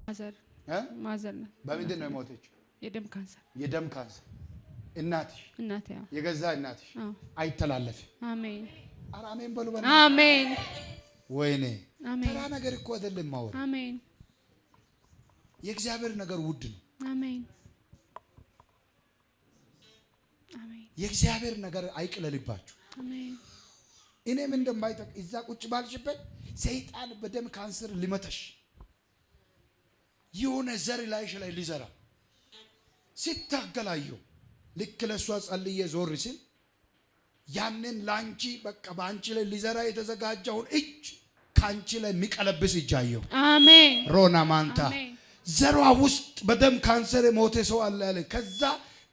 ማዘር ነው። በምንድን ነው የሞተችው? የደም ካንሰር። እናትሽ? እናቴ ያው የገዛ እናትሽ? አይተላለፍም። አሜን። ኧረ አሜን በሉ። አሜን። ወይኔ አሜን። ተራ ነገር እኮ አይደለም ማወቅ። አሜን። የእግዚአብሔር ነገር ውድ ነው። አሜን። አሜን። የእግዚአብሔር ነገር አይቅለልባችሁ። አሜን። እኔም እንደማይጠቅ እዛ ቁጭ ባልሽበት ሰይጣን በደም ካንሰር ሊመተሽ የሆነ ዘር ላይሽ ላይ ሊዘራ ሲታገላየው ልክ ለሷ ጸልዬ ዞር ሲል ያንን ላንቺ በቃ ባንቺ ላይ ሊዘራ የተዘጋጀውን እጅ ካንቺ ላይ የሚቀለብስ እጃየው። አሜን። ሮና ማንታ ዘሯ ውስጥ በደም ካንሰር የሞተ ሰው አለ ያለ። ከዛ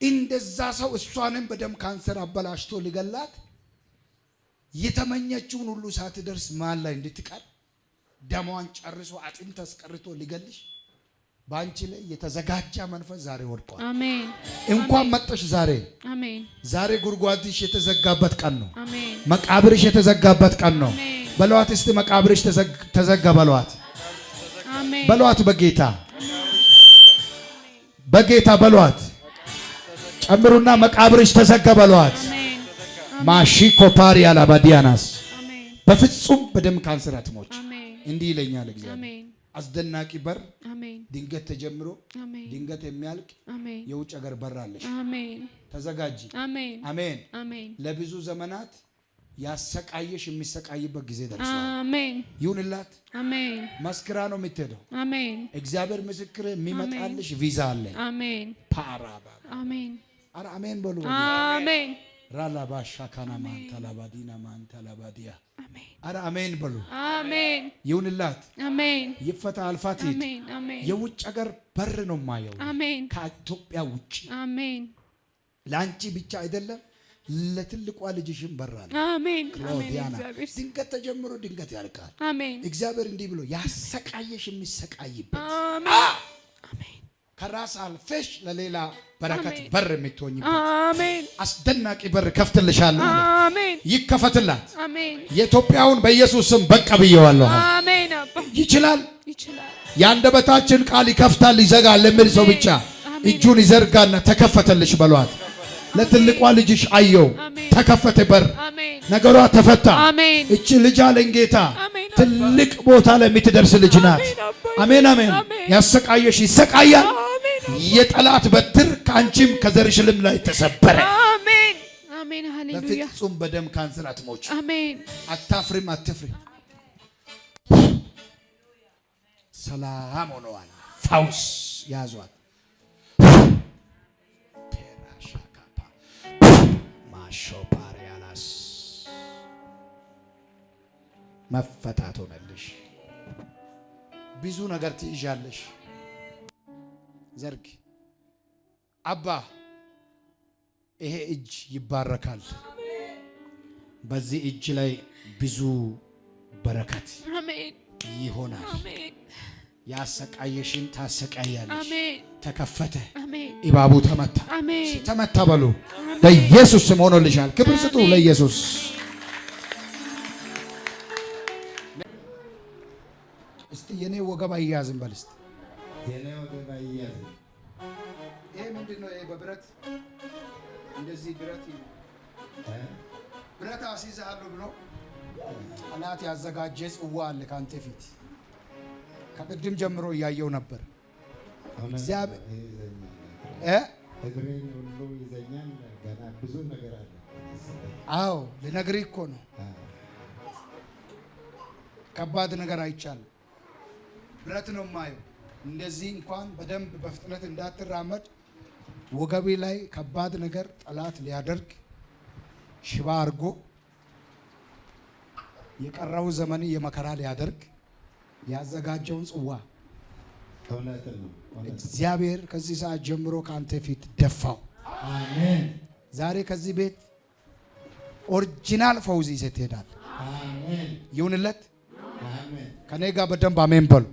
እንደዛ ሰው እሷንም በደም ካንሰር አበላሽቶ ሊገላት የተመኘችውን ሁሉ ሳትደርስ ማን ላይ እንድትቀር ደሟን ጨርሶ አጥንት አስቀርቶ ሊገልሽ ባንቺ ላይ የተዘጋጀ መንፈስ ዛሬ ወድቋል። አሜን። እንኳን መጣሽ ዛሬ። አሜን። ዛሬ ጉርጓድሽ የተዘጋበት ቀን ነው። አሜን። መቃብርሽ የተዘጋበት ቀን ነው። በሏት እስቲ መቃብርሽ ተዘጋ በሏት። አሜን። በሏት በጌታ በሏት። ጨምሩና መቃብርሽ ተዘጋ በሏት። ማሺ ኮፓሪ አላባዲያናስ በፍጹም በደም ካንሰር አትሞች። እንዲህ ይለኛል እግዚአብሔር። አስደናቂ በር ድንገት ተጀምሮ ድንገት የሚያልቅ የውጭ ሀገር በር አለሽ። ተዘጋጂ። አሜን። ለብዙ ዘመናት ያሰቃየሽ የሚሰቃይበት ጊዜ ደርሷል። አሜን። ይሁንላት። አሜን። መስክራ ነው የምትሄደው። አሜን። እግዚአብሔር ምስክር የሚመጣልሽ ቪዛ አለ። አሜን። ፓራባ አሜን። አረ አሜን በሉ። አሜን። ራላባሻ ካናማን ተላባዲና ማን ተላባዲያ አሜን። አረ አሜን በሉ። አሜን። ይሁንላት። አሜን። ይፈታ አልፋት። አሜን። የውጭ ሀገር በር ነው ማየው። አሜን። ከኢትዮጵያ ውጭ። አሜን። ላንቺ ብቻ አይደለም ለትልቋ ልጅሽም በራል። አሜን። ድንገት ተጀምሮ ድንገት ያልቃል። አሜን። እግዚአብሔር እንዲህ ብሎ ያሰቃየሽ የሚሰቃይበት አሜን። ከራስ አልፈሽ ለሌላ በረከት በር የምትሆኝበት አሜን። አስደናቂ በር ከፍትልሻለሁ። አሜን። ይከፈትላት። አሜን። የኢትዮጵያውን በኢየሱስ ስም በቃ ብየዋለሁ። አሜን። ይችላል። የአንደበታችን ቃል ይከፍታል ይዘጋል ለሚል ሰው ብቻ እጁን ይዘርጋና ተከፈተልሽ በሏት። ለትልቋ ልጅሽ አየው ተከፈተ በር። ነገሯ ተፈታ። እቺ ልጅ አለኝ ጌታ ትልቅ ቦታ ላይ የምትደርስ ልጅ ናት። አሜን። ያሰቃየሽ ይሰቃያል። የጠላት በትር ከአንቺም ከዘርሽልም ላይ ተሰበረ። አሜን። ሃሌሉያ። ለፍጹም በደም ካንሰር አትሞች። አሜን። አታፍሪም፣ አትፍሪ። ሰላም ሆነዋል። ፈውስ ያዟት። ሾፓሪያላስ መፈታት ሆነልሽ። ብዙ ነገር ትይዣለሽ። ዘርግ አባ ይሄ እጅ ይባረካል። በዚህ እጅ ላይ ብዙ በረከት ይሆናል። ያሰቃየሽን ታሰቃያለሽ። ተከፈተ። እባቡ ተመታ። ተመታ በሉ። በኢየሱስ ስም ሆኖልሻል። ክብር ስጡ ለኢየሱስ። እስቲ የኔ ወገብ አያያዝም በል እስቲ። የኔ ወገብ አያያዝም። ይሄ ምንድነው? ይሄ በብረት እንደዚህ ብረት አስይዝሃለሁ ብሎ ጠላት ያዘጋጀ ጽዋ አለ ካንተ ፊት። ከቅድም ጀምሮ እያየው ነበር። እግዚአብሔር እግሬን ሁሉ ይዘኛል። ገና ብዙ ነገር አለ። አዎ ልነግርህ እኮ ነው። ከባድ ነገር አይቻልም። ብረት ነው የማየው። እንደዚህ እንኳን በደንብ በፍጥነት እንዳትራመድ ወገቤ ላይ ከባድ ነገር ጠላት ሊያደርግ ሽባ አድርጎ የቀረው ዘመን የመከራ ሊያደርግ ያዘጋጀውን ጽዋ እግዚአብሔር ከዚህ ሰዓት ጀምሮ ካንተ ፊት ደፋው። አሜን። ዛሬ ከዚህ ቤት ኦሪጂናል ፈውዝ ይዘህ ትሄዳለህ። አሜን። ይሁንለት። አሜን። ከኔ ጋር በደንብ አሜን በሉ።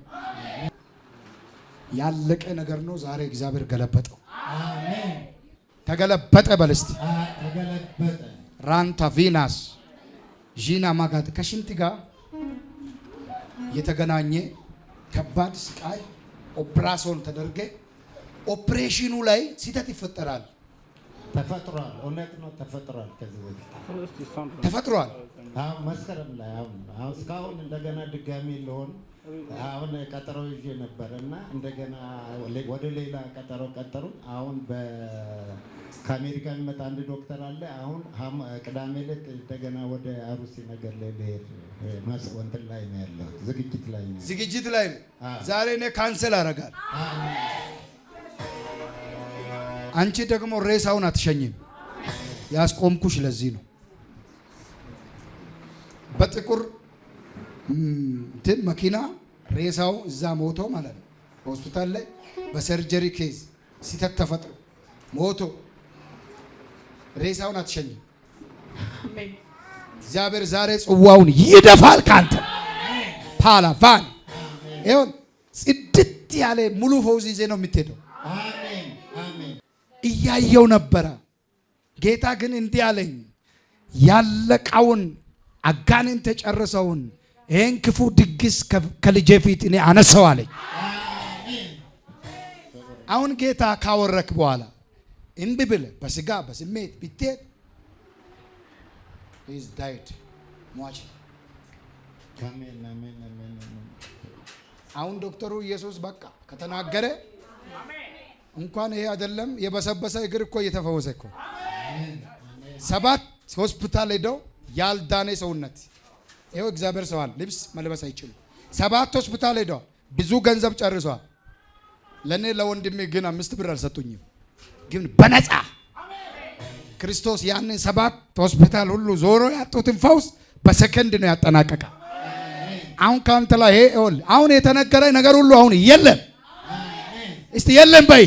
ያለቀ ነገር ነው። ዛሬ እግዚአብሔር ገለበጠው። አሜን። ተገለበጠ በል እስቲ። ተገለበጠ። ራንታ ቪናስ ጂና ማጋት ከሽንት ጋር የተገናኘ ከባድ ስቃይ ኦፕራሶን ተደርገ ኦፕሬሽኑ ላይ ስህተት ይፈጠራል። ተፈጥሯል። እውነት ነው። ተፈጥሯል። ከዚህ በፊት ተፈጥሯል። አሁን መስከረም ላይ አሁን እስካሁን እንደገና ድጋሚ ለሆን አሁን ቀጠሮ ይዤ ነበር እና እንደገና ወደ ሌላ ቀጠሮ ቀጠሩ። አሁን ከአሜሪካ የሚመጣ አንድ ዶክተር አለ። አሁን ቅዳሜ ዕለት እንደገና ወደ አሩሲ ነገር ላይ ልሄድ እንትን ላይ ነው ያለው፣ ዝግጅት ላይ ነው። ዛሬ እኔ ካንሰል አደርጋለሁ። አንቺ ደግሞ ሬሳውን አትሸኝም። ያስቆምኩሽ ለዚህ ነው። በጥቁር እንትን መኪና ሬሳው እዛ ሞቶ ማለት ነው። ሆስፒታል ላይ በሰርጀሪ ኬዝ ሲተት ተፈጥሮ ሞቶ ሬሳውን አትሸኝም። እግዚአብሔር ዛሬ ጽዋውን ይደፋል ካንተ ፓላፋን ይሁን ጽድት ያለ ሙሉ ፈውስ ይዘህ ነው የምትሄደው። እያየው ነበረ። ጌታ ግን እንዲህ አለኝ፣ ያለቀውን አጋንንት ተጨርሰውን ይህን ክፉ ድግስ ከልጄ ፊት እኔ አነሳው አለኝ። አሁን ጌታ ካወረክ በኋላ እምቢ ብለህ በስጋ በስሜት ብትሄድ ኢዝ ዳይድ ሟች። አሁን ዶክተሩ ኢየሱስ በቃ ከተናገረ እንኳን ይሄ አይደለም የበሰበሰ እግር እኮ እየተፈወሰ እኮ 7 ሆስፒታል ሄደው ያልዳነ ሰውነት ይኸው እግዚአብሔር ሰዋል ልብስ መልበስ አይችሉም። 7 ሆስፒታል ሄደው ብዙ ገንዘብ ጨርሰዋል። ለኔ ለወንድሜ ግን 5 ብር አልሰጡኝም። ግን በነፃ ክርስቶስ ያንን 7 ሆስፒታል ሁሉ ዞሮ ያጡትን ፈውስ በሰከንድ ነው ያጠናቀቀ። አሁን ካንተ ላይ ይሄ አሁን የተነገረኝ ነገር ሁሉ አሁን የለም። እስቲ የለም በይ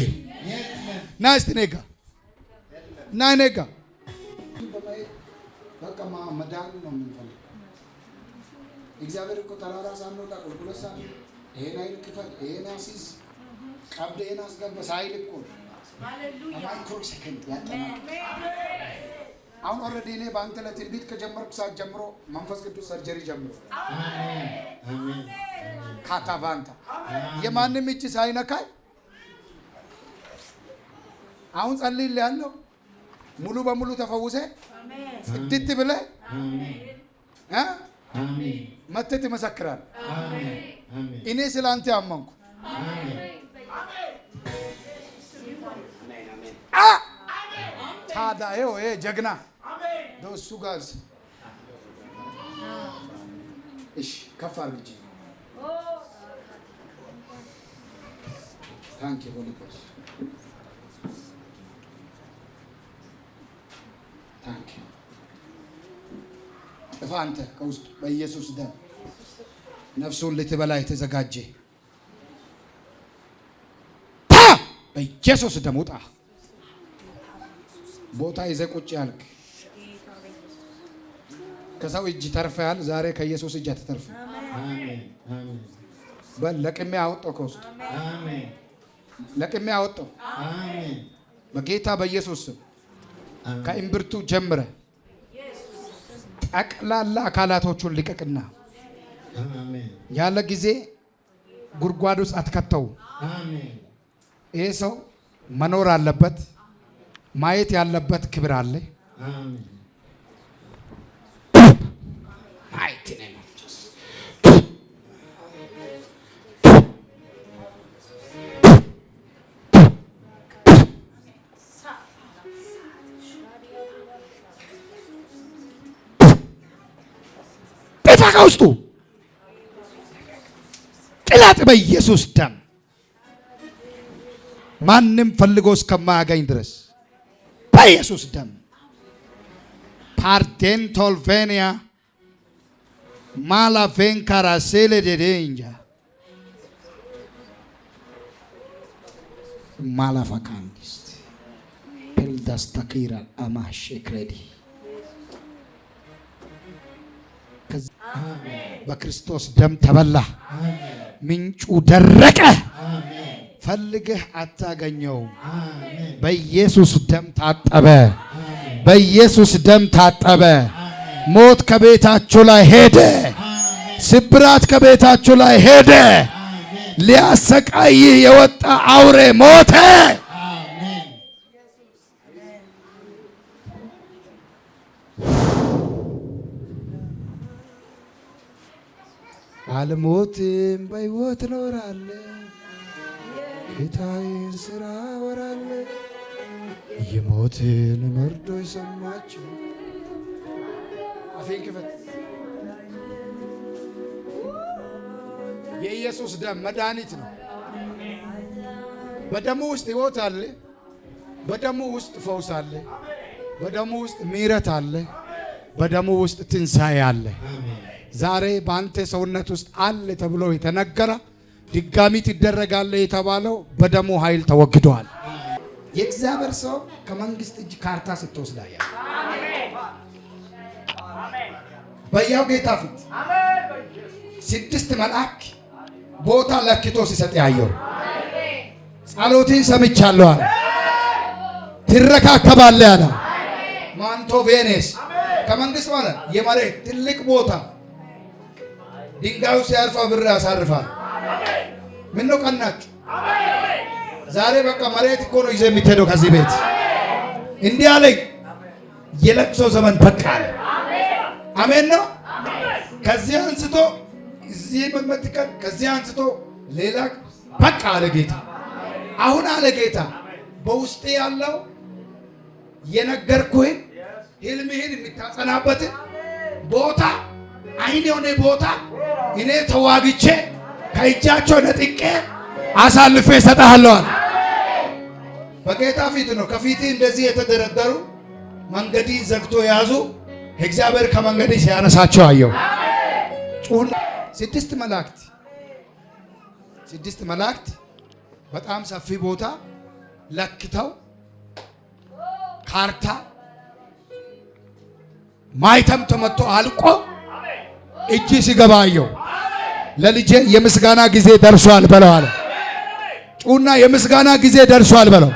ና እስቲ ነጋ ና ነጋ በቃ መዳን ነው የምንፈልገው። እግዚአብሔር እኮ ተራራ ሳንወጣ ቁልቁለት ሳንወጣ ይሄን አይል ክፈል ይሄን አሲዝ ቀብድ ይሄን አስገባ ሳይል እኮ ማይክሮ ሰከንድ ያጠናቀቀ። አሁን ኦልሬዲ እኔ በአንተ ላይ ትንቢት ከጀመርኩ ሰዓት ጀምሮ መንፈስ ቅዱስ ሰርጀሪ ጀምሮ አሜን ካታቫንታ የማንም እጅ ሳይነካይ አሁን ጸልይልህ ያለው ሙሉ በሙሉ ተፈውሰ ጽድት ብለህ አሜን መተህ ትመሰክራለህ። እኔ ስላንተ አመንኩ። ታዲያ ይኸው ይሄ ጀግና ደሱ ጋር እሺ ከፍ አድርጊ። ታንኪ ሆሊ ጎስት ታንኪ ጥፋ አንተ ከውስጥ በኢየሱስ ደም ነፍሱን ልትበላ የተዘጋጀ በኢየሱስ ደም ውጣ። ቦታ ይዘህ ቁጭ ያልክ ከሰው እጅ ተርፈሃል። ዛሬ ከኢየሱስ እጅ አትተርፍ። አሜን አሜን። ለቅሜ አወጣው ከውስጥ አሜን። ለቅሜ አወጣው አሜን። በጌታ በኢየሱስ ስም ከእምብርቱ ጀምረ ጠቅላላ አካላቶቹን ልቀቅና አሜን። ያለ ጊዜ ጉድጓድ ውስጥ አትከተው። አሜን። ይሄ ሰው መኖር አለበት። ማየት ያለበት ክብር አለ። አሜን። ማየት ነው። ጥፋ ውስጡ ቅላጥ በኢየሱስ ደም ማንም ፈልጎ እስከማያገኝ ድረስ በኢየሱስ ደም ፓርቴን ቶልቬኒያ ማላቬንካራ ሴሌዴዴንጃ ማላፋካንዲስት ፔልዳስታኪራ አማሼ ክሬዲ በክርስቶስ ደም ተበላ። ምንጩ ደረቀ። ፈልገህ አታገኘውም። በኢየሱስ ደም ታጠበ። በኢየሱስ ደም ታጠበ። ሞት ከቤታችሁ ላይ ሄደ። ስብራት ከቤታችሁ ላይ ሄደ። ሊያሰቃይ የወጣ አውሬ ሞተ። አልሞትም በሕይወት እኖራለሁ፣ ጌታዬን ሥራ አወራለሁ። የሞትን መርዶ የሰማችሁ አፌን ክፈት። የኢየሱስ ደም መድኃኒት ነው። በደሙ ውስጥ ሕይወት አለ። በደሙ ውስጥ ፈውስ አለ። በደሙ ውስጥ ምሕረት አለ። በደሙ ውስጥ ትንሣኤ አለ። ዛሬ በአንተ ሰውነት ውስጥ አለ ተብሎ የተነገረ ድጋሚ ትደረጋለህ የተባለው በደሙ ኃይል ተወግደዋል። የእግዚአብሔር ሰው ከመንግስት እጅ ካርታ ስትወስዳ ያ በያው ጌታ ፊት 6 መልአክ ቦታ ለክቶ ሲሰጥ ያየው ጸሎትን ሰምቻለሁ አለ። ትረካከባለህ አለ። ማንቶ ቬኔስ ከመንግስት ማለት የመሬት ትልቅ ቦታ ድንጋዩ ሲያርፋ ብር ያሳርፋል። ምን ነው ቀናችሁ? ዛሬ በቃ መሬት እኮ ነው ይዘህ የምትሄደው ከዚህ ቤት። እንዲህ አለኝ፣ የለቅሶ ዘመን በቃ አለ። አሜን ነው። ከዚህ አንስቶ እዚህ መመትከል፣ ከዚህ አንስቶ ሌላ በቃ አለ ጌታ። አሁን አለ ጌታ በውስጤ ያለው የነገርኩህን ህልምህን የምታጸናበትን ቦታ አይን የሆነ ቦታ እኔ ተዋግቼ ከእጃቸው ነጥቄ አሳልፌ እሰጥሃለሁ። በጌታ ፊት ነው። ከፊት እንደዚህ የተደረደሩ መንገዲ ዘግቶ ያዙ። እግዚአብሔር ከመንገዲ ሲያነሳቸው አየው። ጩሁን 6 መላእክት በጣም ሰፊ ቦታ ለክተው ካርታ ማይተም ተመቶ አልቆ እጅ ሲገባ አየው። ለልጄ የምስጋና ጊዜ ደርሷል በለው አለ። ጩና የምስጋና ጊዜ ደርሷል በለው።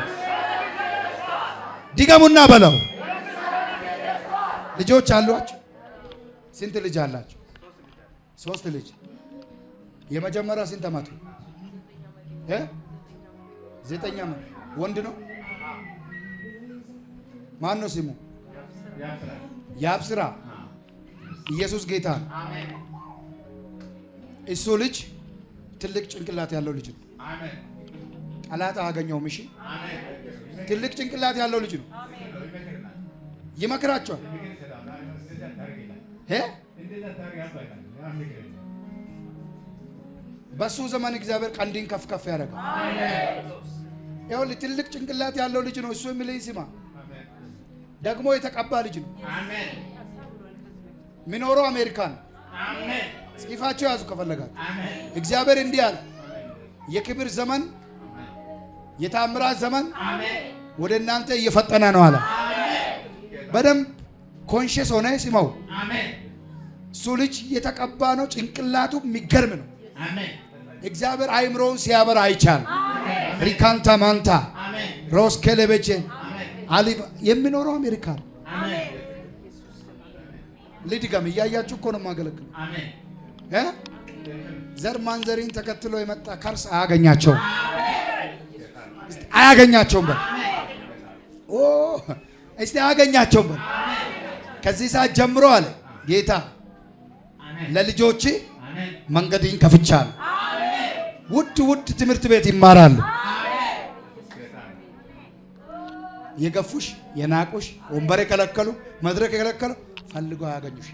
ድገሙና በለው። ልጆች አሏችሁ? ስንት ልጅ አላችሁ? 3 ልጅ። የመጀመሪያ ስንት ዓመቱ? 9 ዓመት። ወንድ ነው? ማን ነው ስሙ? ያብስራ። ኢየሱስ ጌታ ነው። እሱ ልጅ ትልቅ ጭንቅላት ያለው ልጅ ነው። ጠላት አያገኘውም። እሺ፣ ትልቅ ጭንቅላት ያለው ልጅ ነው። ይመክራቸዋል። በሱ ዘመን እግዚአብሔር ቀንዲን ከፍ ከፍ ያደርጋል። ይኸውልህ ትልቅ ጭንቅላት ያለው ልጅ ነው። እሱ የሚለኝ ስማ። ደግሞ የተቀባ ልጅ ነው። የሚኖረው አሜሪካን። ጽፋቸው ያዙ ከፈለጋችሁ። እግዚአብሔር እንዲህ አለ፣ የክብር ዘመን የታምራት ዘመን ወደ እናንተ እየፈጠነ ነው አለ። በደንብ ኮንሽስ ሆነ ስማው። እሱ ልጅ የተቀባ ነው። ጭንቅላቱ የሚገርም ነው። እግዚአብሔር አይምሮውን ሲያበራ አይቻል። ሪካንታ ማንታ ሮስ ከለበቼን አሊፍ የሚኖረው አሜሪካን። ልድገም፣ እያያችሁ እኮ ነው የማገለግለው። ዘር ማንዘሪን ተከትሎ የመጣ ከርስ አያገኛቸውም፣ አያገኛቸውም። እስቲ አያገኛቸውም። ከዚህ ሰዓት ጀምሮ አለ ጌታ ለልጆች መንገድን ከፍቻለሁ። ውድ ትምህርት ቤት ይማራሉ። የገፉሽ የናቁሽ ወንበር የከለከሉ መድረክ የከለከሉ ፈልገው አያገኙሽ።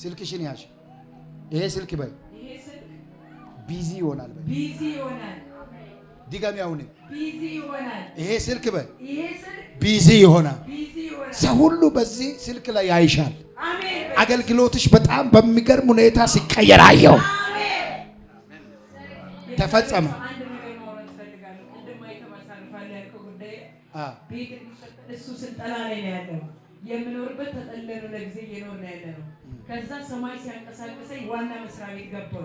ስልክሽን ያዥ። ይሄ ስልክ በይ ቢዚ ይሆናል። ድገም። ያውኔ ይሄ ስልክ በይ ቢዚ ይሆናል። ሰው ሁሉ በዚህ ስልክ ላይ ያይሻል። አገልግሎትሽ በጣም በሚገርም ሁኔታ ሲቀየር አየው። ተፈጸመ። እሱ ስልጠና ላይ ነው ያለው። የምኖርበት ተጠለሉ ለጊዜ እየኖር ነው ያለ ነው። ከዛ ሰማይ ሲያንቀሳቅሰኝ ዋና መስሪያ ቤት ገባሁ።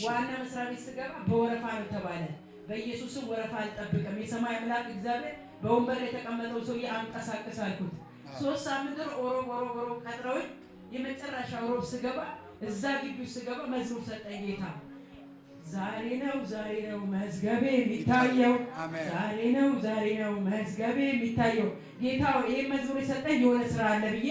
ዋና መስሪያ ቤት ስገባ በወረፋ ነው ተባለ። በኢየሱስም ወረፋ አልጠብቅም። የሰማይ አምላክ እግዚአብሔር በወንበር የተቀመጠው ሰውዬ አንቀሳቅስ አልኩት። 3 ሳምንት ኦሮ ቀጥረውኝ የመጨረሻ ሮብ ስገባ እዛ ግቢ ስገባ መዝሙር ሰጠኝ ጌታ። ዛሬ ነው መዝገቤ የሚታየው። ዛሬ ነው መዝገቤ የሚታየው። ጌታ ይሄ መዝሙር የሰጠኝ የሆነ ስራ አለ ብዬ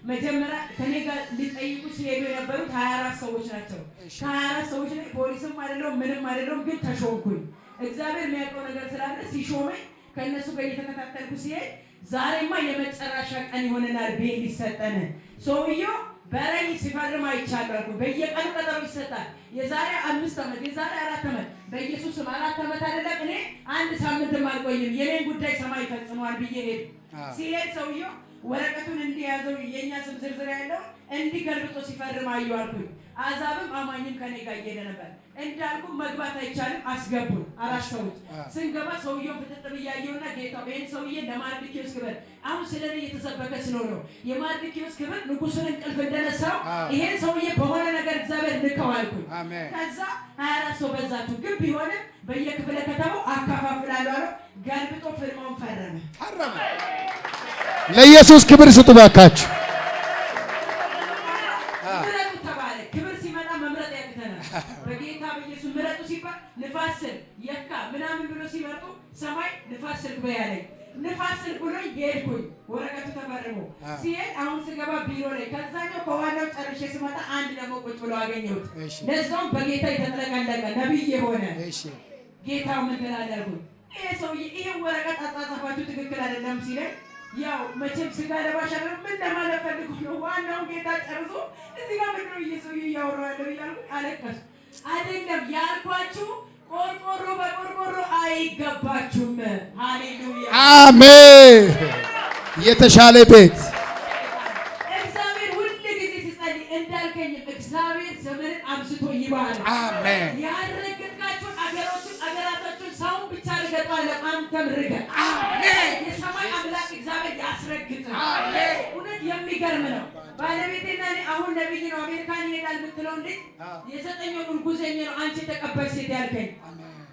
መጀመሪያ ከኔ ጋር ሊጠይቁ ሲሄዱ የነበሩት 24 ሰዎች ናቸው። ከ24 ሰዎች ላይ ፖሊስም አይደለም ምንም አይደለም፣ ግን ተሾምኩኝ። እግዚአብሔር የሚያውቀው ነገር ስላለ ሲሾመኝ ከእነሱ ጋር እየተከታተልኩ ሲሄድ ዛሬማ የመጨረሻ ቀን ይሆነናል ቤት ሊሰጠን ሰውየው በረኝ ሲፈርም አይቻለሁ። በየቀኑ ቀጠሮ ይሰጣል። የዛሬ 5 ዓመት የዛሬ 4 ዓመት በኢየሱስ ስም 4 ዓመት አይደለም እኔ 1 ሳምንትም አልቆይም የኔን ጉዳይ ሰማይ ፈጽሟል ብዬ ሄድ ሲሄድ ሰውየው ወረቀቱን እንዲያዘው የኛ ስም ዝርዝር ያለው እንዲገልብጦ ሲፈርም አየዋልኩኝ። አዛብም አማኝም ከኔ ጋር እየሄደ ነበር። እንዳልኩ መግባት አይቻልም አስገቡን 4 ሰዎች ስንገባ ሰውየው ፍጥጥ ብያየውና ጌታው ይሄን ሰውዬ ለማርዲኪዮስ ክብር አሁን ስለኔ እየተሰበከ ስለሆነ የማርዲኪዮስ ክብር ንጉሱን እንቅልፍ እንደነሳው ይሄን ሰውዬ በሆነ ነገር እግዚአብሔር ልከው አልኩኝ። ከዛ 24 ሰው በዛቱ ግን ቢሆንም በየክፍለ ከተማው አካፋፍላለሁ አለ። ገልብጦ ፍርማውን ፈረመ። ለኢየሱስ ክብር ስጡ ባካችሁ። ምረጡ ተባለ። ክብር ሲመጣ መምረጥ ያቅተናል። በጌታ በኢየሱስ ምረጡ ሲባል ንፋስን የካ ምናምን ብሎ ሲመርጡ ሰማይ ንፋስን በያለኝ ንፋስን ብሎ ይሄድኩኝ። ወረቀቱ ተፈርሞ ሲሄድ አሁን ስገባ ቢሮ ላይ ከዛኛው ከዋናው ጨርሼ ስመጣ አንድ ደግሞ ቁጭ ብሎ አገኘሁት። ለዛውም በጌታ የተጠለቀለቀ ነብይ የሆነ ጌታው ምን ትላለህ? ይሄ ሰውዬ ይሄ ወረቀት አጻጻፋችሁ ትክክል አይደለም ሲለኝ ያው መቼም ስጋ ለባሽ አይደለም ምን ለማለት ፈልጎ ነው ዋናው ጌታ ጨርሶ እዚህ ጋር ምን ነው ኢየሱስ ያወራለው እያልኩ አለቀስኩ። አይደለም ያልኳችሁ ቆርቆሮ በቆርቆሮ አይገባችሁም። ሃሌሉያ አሜን። የተሻለ ቤት እግዚአብሔር ሁሉ ጊዜ ሲጸልይ እንዳልከኝ እግዚአብሔር ዘመንን አብዝቶ ይባርክ። አሜን። ያረጋጋችሁ አገራቶችን ሰው ብቻ ረገጡ አለ አንተም ረገጥ። አሜን። የሰማይ አምላክ እግዚአብሔር ያስረግጥ። አሜን። እውነት የሚገርም ነው። ባለቤቴና እኔ አሁን ነብይ ነው አሜሪካን ይሄዳል የምትለው እንዴ የ9 ወር ጉዞኛ ነው አንቺ ተቀባሽ ሴት ያልከኝ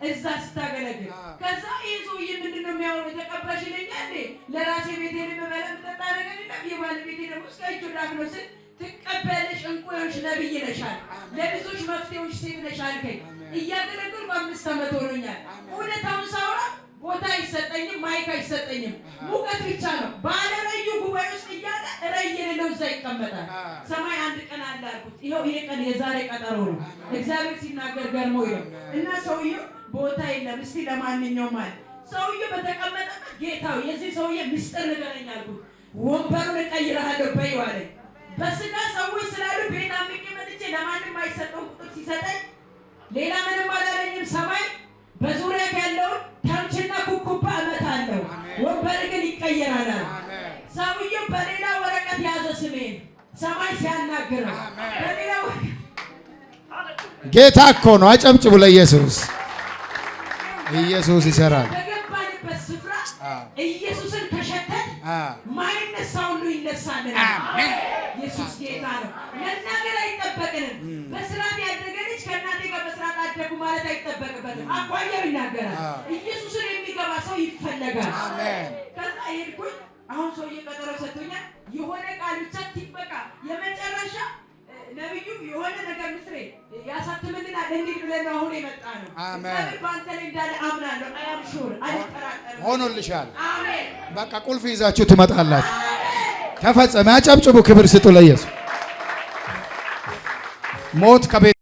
እዛ ስታገለግል ከዛ ይዞይ ምንድነው የሚያወራው ተቀባሽ ይለኛል እንዴ ለራሴ ቤቴ ለመበላ ተጣጣ ነገር የለም። የባለቤቴ ደግሞ እስከ ዳክሎስ ትቀበልሽ እንቆዮሽ ነብይ ነሻል ለብዙዎች መፍትሄዎች ሴት ነሻል ከኝ እያገለገልኩ 5 ዓመት ሆኖኛል። እውነታውን ሳወራ ቦታ አይሰጠኝም፣ ማይክ አይሰጠኝም። ሙቀት ብቻ ነው። ባለራዩ ጉባኤ ውስጥ እያለ ራይ የሌለው እዛ ይቀመጣል። ሰማይ አንድ ቀን አለ አልኩት። ይሄው ይሄ ቀን የዛሬ ቀጠሮ ነው። እግዚአብሔር ሲናገር ገርሞኝ ነው። እና ሰውዬው ቦታ የለም። እስቲ ለማንኛውም ማለት ሰውዬው በተቀመጠበት ጌታው የዚህ ሰውዬ ምስጢር ንገረኝ አልኩት። ወንበሩን እቀይርሃለሁ በይው አለኝ። በስጋ ሰዎች ስላሉ ቤት አምቄ መጥቼ ለማንም አይሰጠው ቁጥር ሲሰጠኝ ሌላ ምንም አላለኝም። ሰማይ በዙሪያ ያለውን ተምችና ኩኩባ እመታለሁ፣ ወንበር ግን ይቀየራል። ሰውዬው በሌላ ወረቀት ያዘ ስሜን ሰማይ ሲያናግረው በሌላ ጌታ እኮ ነው። አጨብጭቡ ለኢየሱስ። ኢየሱስ ይሰራል። በገባንበት ስፍራ ኢየሱስን ከሸተት ማይነሳ ሁሉ ይነሳል። አሜን። ኢየሱስ ጌታ ነው። መናገር አይጠበቅንም። በስርዓት ያደገ ልጅ ከእናቴ ጋር በስርዓት አደጉ ማለት አይጠበቅበትም። አቋያው ይናገራል። ኢየሱስን የሚገባ ሰው ይፈለጋል። አሜን። ከዛ ሄድኩኝ። አሁን ሰውዬ ቀጠሮ ሰጥቶኛል። የሆነ ቃል ብቻ ትበቃ የመጨረሻ ነብዩ የሆነ ነገር ምስሬ ያሳትምልናል እንዲህ ብለን ነው አሁን የመጣ ነው። አሜን። በአንተ ላይ እንዳለ አምናለሁ። አያም ሹር አልጠራጠርም። ሆኖልሻል። አሜን። በቃ ቁልፍ ይዛችሁ ትመጣላችሁ። ተፈጸመ። አጨብጭቡ፣ ክብር ስጡ ለኢየሱስ። ሞት ከቤት